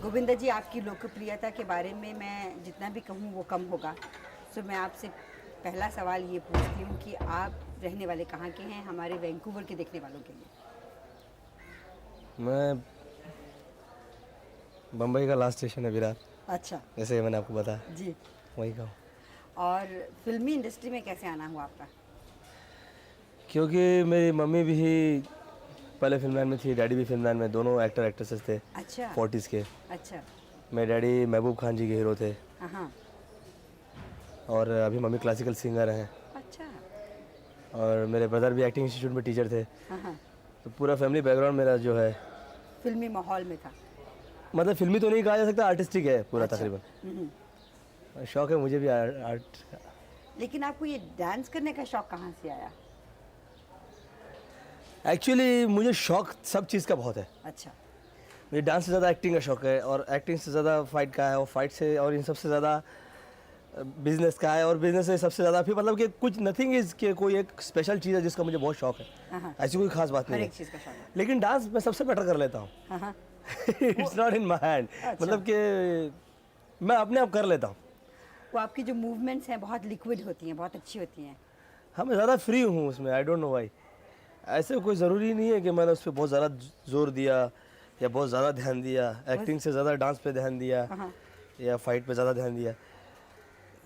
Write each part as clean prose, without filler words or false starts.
गोविंदा जी, आपकी लोकप्रियता के बारे में मैं जितना भी कहूँ वो कम होगा। सो मैं आपसे पहला सवाल ये पूछती हूँ कि आप रहने वाले कहाँ के हैं, हमारे वैंकूवर के देखने वालों के लिए। मैं बम्बई का लास्ट स्टेशन है विरार, अच्छा। जैसे मैंने आपको बताया जी। वहीं का हूँ। और फिल्मी इंडस्ट्री में कैसे आना हुआ आपका? क्योंकि मेरी मम्मी भी पहले फिल्म लाइन में थी, डैडी भी फिल्म लाइन में, दोनों एक्टर एक्ट्रेसेस थे अच्छा। 40s के। अच्छा। मेरे डैडी महबूब खान जी के हीरो थे हाँ। और अभी मम्मी क्लासिकल सिंगर हैं। अच्छा। और मेरे ब्रदर भी एक्टिंग इंस्टीट्यूट में टीचर थे। हाँ। तो पूरा फैमिली बैकग्राउंड मेरा जो है, फिल्मी माहौल में था। मतलब फिल्मी तो नहीं कहा जा सकता, आर्टिस्टिक है पूरा अच्छा। तकरीबन। शौक है मुझे भी आर्ट। लेकिन आपको ये डांस करने का शौक कहाँ से आया? एक्चुअली मुझे शौक सब चीज़ का बहुत है। अच्छा। मुझे डांस से ज़्यादा एक्टिंग का शौक है, और एक्टिंग से ज़्यादा फाइट का है, और फाइट से और इन सबसे ज़्यादा बिजनेस का है, और बिजनेस से सबसे ज़्यादा फिर मतलब कि कुछ नथिंग इज़ कि कोई एक स्पेशल चीज़ है जिसका मुझे बहुत शौक है। हाँ। ऐसी कोई खास बात हर नहीं एक है, चीज़ का शौक है। लेकिन डांस मैं सबसे बेटर कर लेता हूँ। हाँ। It's not in my hand, अच्छा। मतलब कि मैं अपने आप कर लेता हूँ। वो आपकी जो मूवमेंट्स हैं बहुत लिक्विड होती हैं, बहुत अच्छी होती हैं। हाँ, मैं ज़्यादा फ्री हूँ उसमें, आई डोंट नो व्हाई। ऐसे कोई ज़रूरी नहीं है कि मैंने उस पर बहुत ज़्यादा जोर दिया या बहुत ज़्यादा ध्यान दिया, एक्टिंग से ज़्यादा डांस पे ध्यान दिया हाँ। या फाइट पे ज़्यादा ध्यान दिया,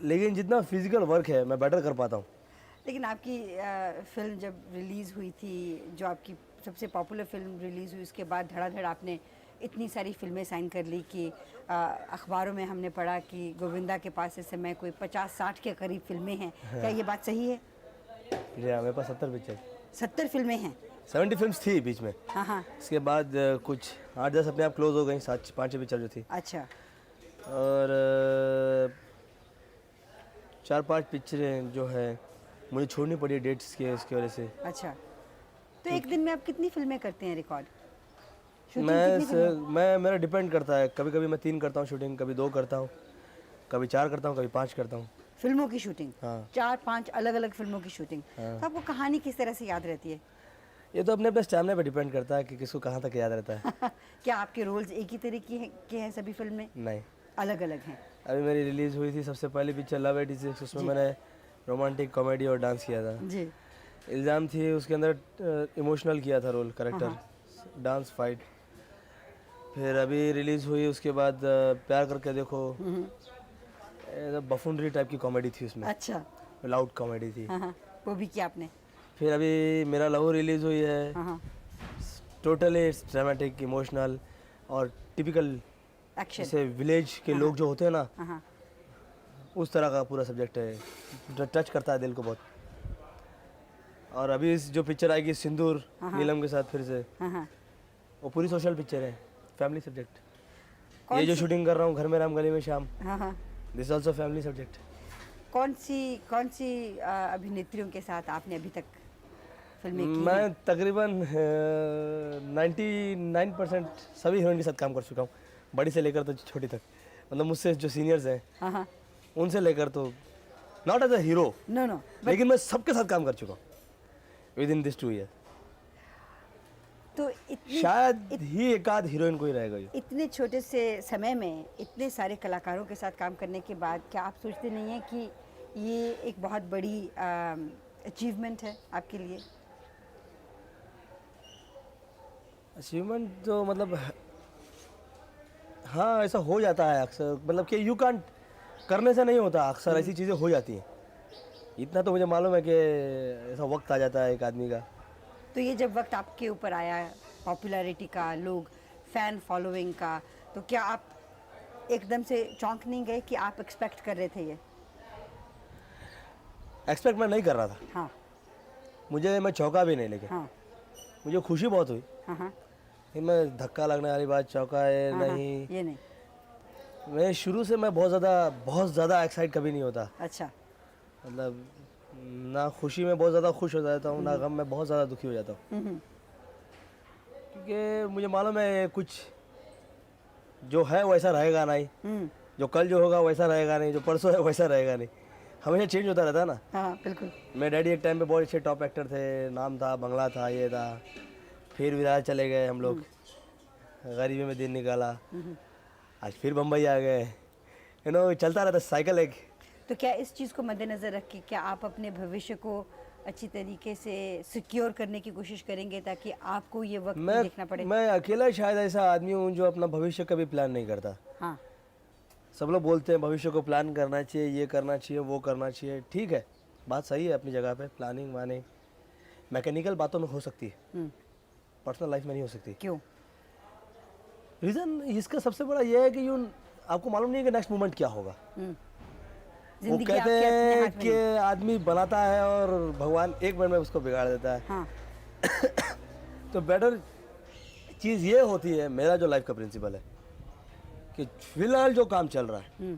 लेकिन जितना फिजिकल वर्क है मैं बेटर कर पाता हूँ। लेकिन आपकी फिल्म जब रिलीज़ हुई थी, जो आपकी सबसे पॉपुलर फिल्म रिलीज़ हुई, उसके बाद धड़ाधड़ आपने इतनी सारी फिल्में साइन कर ली कि अखबारों में हमने पढ़ा कि गोविंदा के पास इस समय कोई 50-60 के करीब फिल्में हैं। क्या ये बात सही है? जी हाँ, मेरे पास 70 पिक्चर, 70 फिल्में हैं? 70 फिल्म्स थी बीच में। हाँ हाँ। इसके बाद कुछ 8-10 अपने आप क्लोज हो गई, 7-5 पिक्चर जो थी। अच्छा। और 4-5 पिक्चरें जो है मुझे छोड़नी पड़ी डेट्स के इसकी वजह से। अच्छा। तो एक दिन में आप कितनी फिल्में करते हैं रिकॉर्ड? शूटिंग मैं कितनी फिल्में? मैं मेरा डिपेंड करता है, कभी कभी मैं 3 करता हूँ शूटिंग, कभी 2 करता हूँ, कभी 4 करता हूँ, कभी 5 करता हूँ। फिल्मों की शूटिंग? हाँ। 4-5 अलग अलग फिल्मों की शूटिंग। हाँ। तो आपको कहानी किस तरह से याद रहती है? ये तो अपने अपने स्टैमिना पे डिपेंड करता है कि किसको कहाँ तक याद रहता है। क्या आपके रोल्स एक ही तरीके के हैं सभी फिल्म में? नहीं, अलग अलग हैं? अभी मेरी रिलीज़ हुई थी सबसे पहली पिक्चर लव 86, उसमें जी। मैंने रोमांटिक कॉमेडी और डांस किया था। जी। इल्ज़ाम थी उसके अंदर इमोशनल किया था रोल, करेक्टर, हाँ। Dance, fight. फिर अभी रिलीज़ हुई उसके बाद प्यार करके देखो, बफूनरी टाइप की कॉमेडी थी उसमें, अच्छा। लाउड कॉमेडी थी। हाँ, वो भी किया आपने? फिर अभी मेरा लहू रिलीज़ हुई है, हाँ। टोटली ड्रामेटिक, इमोशनल और टिपिकल, एक्शन। जैसे विलेज के लोग जो होते हैं ना, हाँ। उस तरह का पूरा सब्जेक्ट है, जो टच करता है दिल को बहुत। और अभी जो पिक्चर आएगी सिंदूर नीलम के साथ फिर से, हाँ। वो पूरी सोशल पिक्चर है, फैमिली सब्जेक्ट। कौन ये जो सी? शूटिंग कर रहा हूँ घर में राम गली में शाम, हाँ। This also family subject. कौन सी अभिनेत्रियों के साथ आपने अभी तक फिल्में की हैं? मैं तकरीबन 99% सभी हीरोइन के साथ काम कर चुका हूँ, बड़ी से लेकर तो छोटी तक। मतलब मुझसे जो सीनियर्स हैं हाँ। उनसे लेकर, तो not as a hero, no लेकिन मैं सबके साथ काम कर चुका हूँ विद इन दिस 2 ईयर। तो इतनी शायद ही एक आध हीरोइन कोई रहेगा ये। इतने छोटे से समय में इतने सारे कलाकारों के साथ काम करने के बाद क्या आप सोचते नहीं हैं कि ये एक बहुत बड़ी अचीवमेंट है आपके लिए? अचीवमेंट तो मतलब हाँ, ऐसा हो जाता है अक्सर, मतलब कि यू कांट, करने से नहीं होता, अक्सर ऐसी चीज़ें हो जाती हैं। इतना तो मुझे मालूम है कि ऐसा वक्त आ जाता है एक आदमी का। तो ये जब वक्त आपके ऊपर आया पॉपुलैरिटी का, लोग फैन फॉलोइंग का, तो क्या आप एकदम से चौंक नहीं गए कि आप एक्सपेक्ट कर रहे थे ये? एक्सपेक्ट मैं नहीं कर रहा था, हाँ। मैं चौंका भी नहीं, लेकिन हाँ। मुझे खुशी बहुत हुई। हाँ। कि मैं धक्का लगने वाली बात, चौंका है हाँ। नहीं। ये नहीं? मैं शुरू से मैं बहुत ज़्यादा एक्साइट कभी नहीं होता, अच्छा। मतलब ना खुशी में बहुत ज़्यादा खुश हो जाता हूँ, ना गम में बहुत ज़्यादा दुखी हो जाता हूँ। क्योंकि मुझे मालूम है कुछ जो है वैसा रहेगा नहीं, जो कल जो होगा वैसा रहेगा नहीं, जो परसों है वैसा रहेगा नहीं, हमेशा चेंज होता रहता है ना। हाँ बिल्कुल। मेरे डैडी एक टाइम पे बहुत अच्छे टॉप एक्टर थे, नाम था, बंगला था, ये था। फिर विरार चले गए हम लोग, गरीबी में दिन निकाला। आज फिर बम्बई आ गए, चलता रहता साइकिल एक। तो क्या इस चीज़ को मद्देनज़र रख के क्या आप अपने भविष्य को अच्छी तरीके से सिक्योर करने की कोशिश करेंगे ताकि आपको ये वक्त नहीं देखना पड़े? मैं अकेला शायद ऐसा आदमी हूँ जो अपना भविष्य कभी प्लान नहीं करता। हाँ, सब लोग बोलते हैं भविष्य को प्लान करना चाहिए, ये करना चाहिए, वो करना चाहिए। ठीक है, बात सही है अपनी जगह पे। प्लानिंग वानिंग मैकेनिकल बातों में हो सकती है, पर्सनल लाइफ में नहीं हो सकती। क्यों? रीज़न इसका सबसे बड़ा ये है कि आपको मालूम नहीं है कि नेक्स्ट मोमेंट क्या होगा। वो जिंदगी कहते आपके अपने हैं हाथ में कि नहीं। आदमी बनाता है और भगवान एक मिनट में उसको बिगाड़ देता है। हाँ, तो बेटर चीज़ ये होती है, मेरा जो लाइफ का प्रिंसिपल है कि फिलहाल जो काम चल रहा है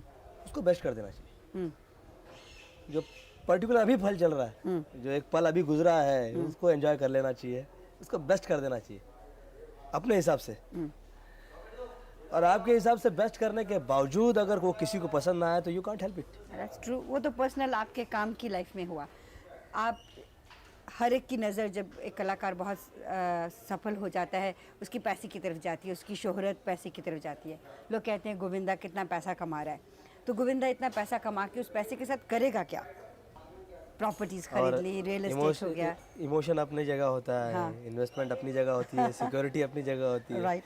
उसको बेस्ट कर देना चाहिए। जो पर्टिकुलर अभी फल चल रहा है, जो एक पल अभी गुजरा है, उसको एंजॉय कर लेना चाहिए, उसको बेस्ट कर देना चाहिए अपने हिसाब से। और आपके हिसाब से बेस्ट करने के बावजूद अगर वो किसी को पसंद ना आए तो you can't help it. That's true. वो तो पर्सनल आपके काम की लाइफ में हुआ। आप हर एक की नज़र जब एक कलाकार बहुत सफल हो जाता है उसकी पैसे की तरफ जाती है, उसकी शोहरत पैसे की तरफ जाती है। लोग कहते हैं गोविंदा कितना पैसा कमा रहा है, तो गोविंदा इतना पैसा कमा के उस पैसे के साथ करेगा क्या? प्रॉपर्टीज खरीद ली, रियल एस्टेट हो गया। इमोशन अपनी जगह होता है, हाँ। इन्वेस्टमेंट अपनी जगह होती है, सिक्योरिटी अपनी जगह होती है। राइट,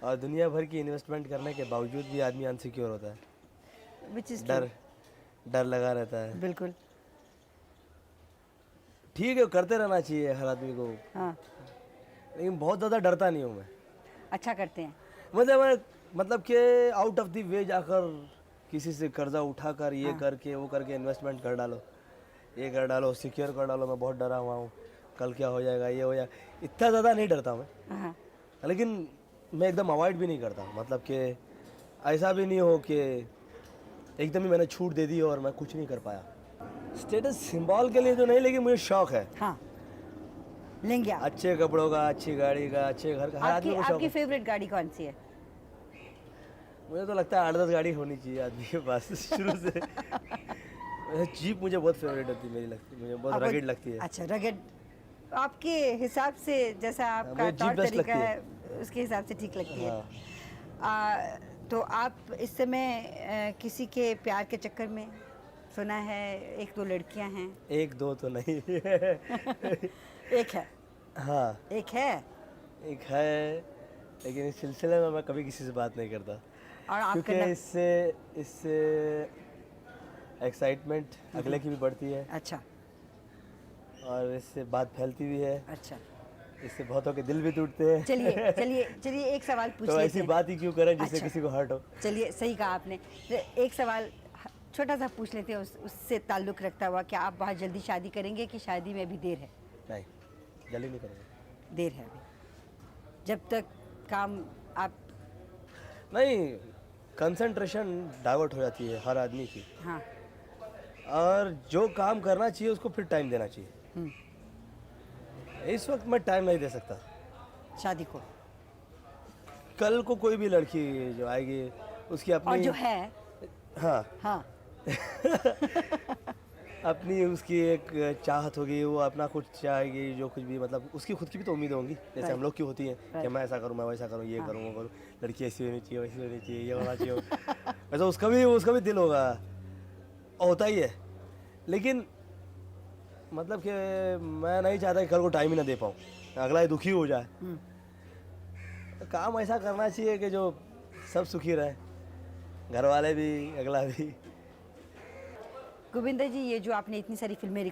और दुनिया भर की इन्वेस्टमेंट करने के बावजूद भी आदमी अनसिक्योर होता है। विच इज़ डर लगा रहता है। बिल्कुल। ठीक है, करते रहना चाहिए हर आदमी को, हाँ, लेकिन बहुत ज़्यादा डरता नहीं हूँ मैं। अच्छा करते हैं। मतलब कि आउट ऑफ द वे जाकर किसी से कर्जा उठाकर ये करके वो करके इन्वेस्टमेंट कर डालो, ये कर डालो, सिक्योर कर डालो। मैं बहुत डरा हुआ हूँ, कल क्या हो जाएगा, ये हो जाएगा। इतना ज़्यादा नहीं डरता मैं, हाँ, लेकिन मैं एकदम अवॉइड भी नहीं करता। मतलब कि ऐसा भी नहीं हो कि एकदम ही मैंने छूट दे दी और मैं कुछ नहीं कर पाया। स्टेटस सिंबल के लिए तो नहीं, लेकिन मुझे शौक है हाँ, लेंगे आप। अच्छे कपड़ों का, अच्छी गाड़ी का, अच्छे घर का। हर आदमी को शौक आपकी है। फेवरेट गाड़ी कौन सी है? मुझे तो लगता है 8-10 गाड़ी होनी चाहिए आदमी के पास शुरू से। जीप मुझे बहुत फेवरेट होती है, मुझे बहुत आपको- रगेड लगती है। अच्छा, रगेड। आपके हिसाब से जैसा आपका मुझे जीप तौर बेस्ट तरीका लगती है उसके हिसाब से ठीक लगती है। हाँ। तो आप इस समय किसी के प्यार के चक्कर में, सुना है 1-2 लड़कियां हैं? 1-2 तो नहीं। एक है। हाँ, एक है। एक है, लेकिन इस सिलसिले में मैं कभी किसी से बात नहीं करता, और आप क्योंकि करना। इससे एक्साइटमेंट अगले की भी बढ़ती है अच्छा, और इससे बात फैलती भी है। अच्छा। इससे बहुतों के दिल भी टूटते हैं। चलिए चलिए चलिए, एक सवाल पूछ तो लेते ऐसी हैं। बात ही क्यों करें जिससे अच्छा। किसी को हर्ट हो। चलिए, सही कहा आपने। तो एक सवाल छोटा सा पूछ लेते हैं, उससे ताल्लुक़ रखता हुआ, क्या आप बहुत जल्दी शादी करेंगे कि शादी में अभी देर है? नहीं, जल्दी नहीं करेंगे। देर है अभी, जब तक काम आप। नहीं, कंसंट्रेशन डाइवर्ट हो जाती है हर आदमी की, हाँ, और जो काम करना चाहिए उसको फिर टाइम देना चाहिए। इस वक्त मैं टाइम नहीं दे सकता। शादी को। कल को कोई भी लड़की जो आएगी उसकी और अपनी जो है। हाँ हाँ, अपनी उसकी एक चाहत होगी, वो अपना कुछ चाहेगी, जो कुछ भी, मतलब उसकी खुद की भी तो उम्मीदें होंगी, जैसे हम लोग की होती हैं कि मैं ऐसा करूँ, मैं वैसा करूँ, ये करूँ, वो करूँ, लड़की ऐसी होनी चाहिए, वैसी होनी चाहिए, ये होना चाहिए। वैसा उसका भी दिल होगा, होता ही है। लेकिन मतलब कि मैं नहीं चाहता कि कल को टाइम ही ना दे पाऊँ, अगला ही दुखी हो जाए। तो काम ऐसा करना चाहिए कि जो सब सुखी रहे, घर वाले भी, अगला भी। गोविंदा जी, ये जो आपने इतनी सारी फिल्में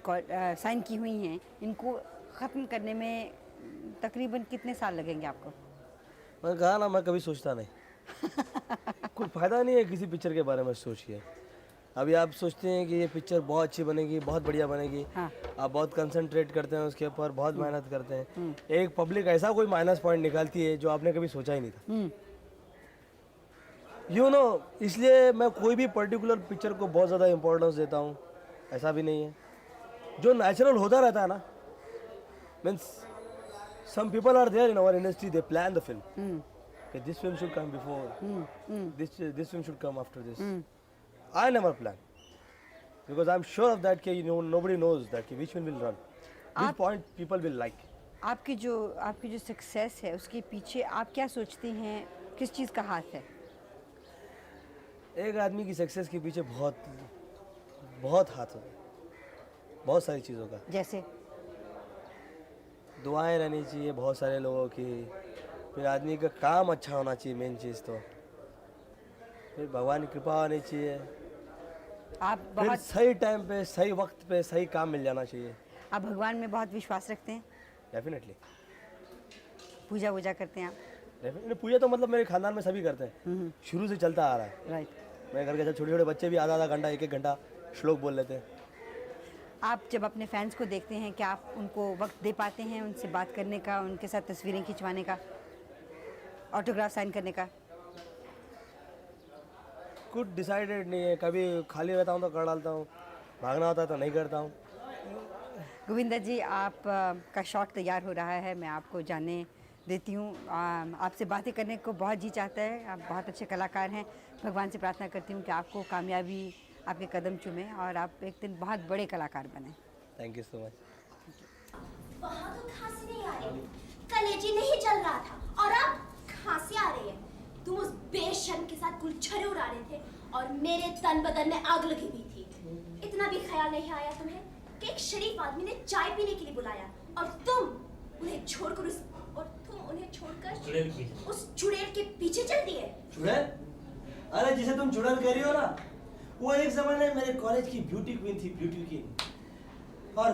साइन की हुई हैं, इनको ख़त्म करने में तकरीबन कितने साल लगेंगे आपको? मैं कहा ना, मैं कभी सोचता नहीं। कोई फ़ायदा नहीं है किसी पिक्चर के बारे में सोच के। अभी आप सोचते हैं कि ये पिक्चर बहुत अच्छी बनेगी, बहुत बढ़िया बनेगी, हाँ। आप बहुत कंसंट्रेट करते हैं उसके ऊपर, बहुत मेहनत करते हैं। एक पब्लिक ऐसा कोई माइनस पॉइंट निकालती है जो आपने कभी सोचा ही नहीं था। इसलिए मैं कोई भी पर्टिकुलर पिक्चर को बहुत ज़्यादा इम्पोर्टेंस देता हूँ, ऐसा भी नहीं है। जो नेचुरल होता रहता है ना, means some people are there in our industry, they plan the film, this film should come before, this film should come after this. I never plan because I'm sure of that कि nobody knows that कि which one will run, which point people will like. आपकी जो success है उसके पीछे आप क्या सोचते हैं, किस चीज़ का हाथ है? एक आदमी की सक्सेस के पीछे बहुत बहुत हाथ होता है, बहुत सारी चीज़ों का। जैसे दुआएं रहनी चाहिए बहुत सारे लोगों की, फिर आदमी का काम अच्छा होना चाहिए मेन चीज़ तो, फिर भगवान की कृपा होनी चाहिए, आप फिर बहुत सही टाइम पे सही वक्त पे सही काम मिल जाना चाहिए। आप भगवान में बहुत विश्वास रखते हैं, डेफिनेटली पूजा वूजा करते हैं आप? डेफिनेटली पूजा तो मतलब मेरे खानदान में सभी करते हैं, शुरू से चलता आ रहा है। राइट। मेरे घर के जब छोटे छोटे बच्चे भी आधा आधा घंटा एक एक घंटा श्लोक बोल लेते हैं। आप जब अपने फैंस को देखते हैं क्या आप उनको वक्त दे पाते हैं उनसे बात करने का, उनके साथ तस्वीरें खिंचवाने का, ऑटोग्राफ साइन करने का? कुछ डिसाइडेड नहीं है, कभी खाली रहता हूँ तो कर डालता हूँ, भागना होता है तो नहीं करता हूँ। गोविंदा जी, आप का शॉट तैयार हो रहा है, मैं आपको जानने देती हूँ। आपसे बातें करने को बहुत जी चाहता है, आप बहुत अच्छे कलाकार हैं। भगवान से प्रार्थना करती हूँ कि आपको कामयाबी आपके कदम चूमे और आप एक दिन बहुत बड़े कलाकार बने। Thank you so much. वहाँ तो खांसी नहीं आ रही, कलेजी नहीं चल रहा था और अब खांसी आ रही है। तुम उस बेशर्म के साथ गुलछरे उड़ा रहे थे और मेरे तन बदन में आग लगी हुई थी। इतना भी ख्याल नहीं आया तुम्हें कि एक शरीफ आदमी ने चाय पीने के लिए बुलाया और तुम उन्हें छोड़कर उस चुड़ैल के पीछे चल दिए। चुड़ैल? अरे जिसे तुम चुड़ैल कह रही हो ना, वो एक जमाने में मेरे कॉलेज की ब्यूटी क्वीन थी, ब्यूटी क्वीन। और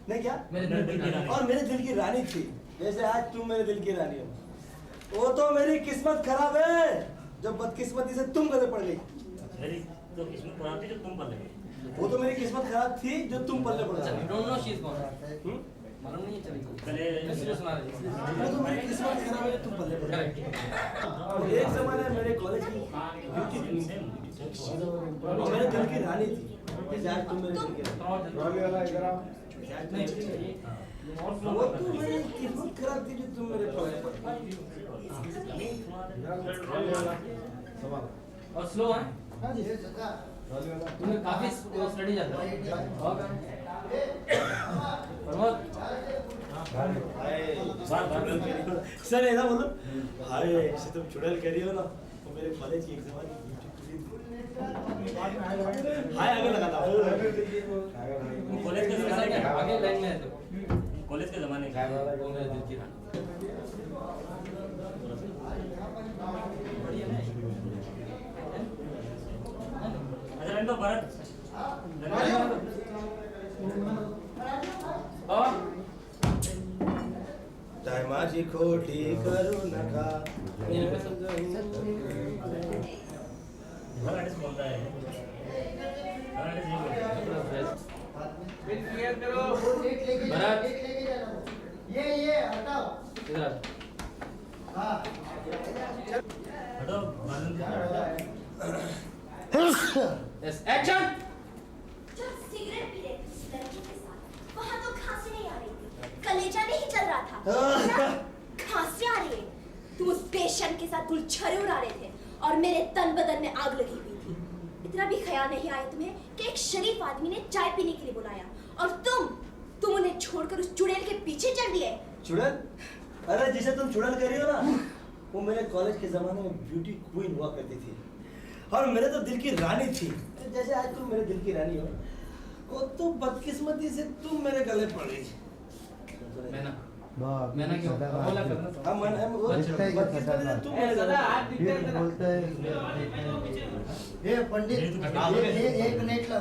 मैं क्या मेरे दिल की रानी। और मेरे दिल की रानी थी, जैसे आज तुम मेरे दिल की रानी हो। वो तो मेरी किस्मत खराब है जो बदकिस्मती से तुम गले पड़ गई। मेरी तो किस्मत खराब थी जो तुम पर लगे। वो तो मेरी किस्मत खराब थी जो तुम पल्ले पड़ गई। Don't know she is gone. मालूम नहीं है चली। पहले सीरियस सुना रही वो तो मेरी किस्मत खराब है जो तुम पल्ले पड़ गई। एक जमाने में मेरे कॉलेज की ब्यूटी क्वीन थी, वो मेरे दिल की रानी थी, जैसे आज तुम मेरे दिल की रानी। वो तो मेरी किस्मत खराब थी जो तुम मेरे पल्ले पड़ गई। और स्लो है। तुम्हें काफी स्टडी जाता है। प्रमोद सर ऐसा बोलो, हाय जैसे तुम चुड़ैल कह रही हो ना, तो मेरे कॉलेज की एक जमाने की ब्यूटी क्वीन थी। हाय आगे लगाता हूँ। कॉलेज के जमाने आगे का आगे लाइन में है तो कॉलेज के जमाने का वो मेरे दिल की रानी। अच्छा रंटो भरत और चाहे माझी खोटी करू नका। हर आर्टिस्ट बोलता है, हर आर्टिस्ट यही बोलता है। क्लियर करो। भरत ये हटाओ। इधर हटो यस एक्शन। जब सिगरेट पी रहे थे उस लड़की के साथ, वहाँ तो खांसी नहीं आ रही थी, कलेजा नहीं चल रहा था। खांसी आ रही है। तुम उस बेशर्म के साथ गुलछरे उड़ा रहे थे और मेरे तन बदन में आग लगी हुई थी। इतना भी ख्याल नहीं आया तुम्हें कि एक शरीफ आदमी ने चाय पीने के लिए बुलाया और तुम उन्हें छोड़कर उस चुड़ैल के पीछे चढ़ दिए। चुड़ैल? अरे जिसे तुम चुड़ैल कह रही हो ना, वो मेरे कॉलेज के जमाने में ब्यूटी क्वीन हुआ करती थी और मेरे तो दिल की रानी थी, जैसे आज तुम मेरे दिल की रानी हो। वो तो बदकिस्मती से तुम मेरे गले पड़ गई। मैंने क्यों बोला करना। हम वो बदकिस्मती से तुम मेरे गले पड़ गई। बोलते हैं ये पंडित, ये एक नेट ला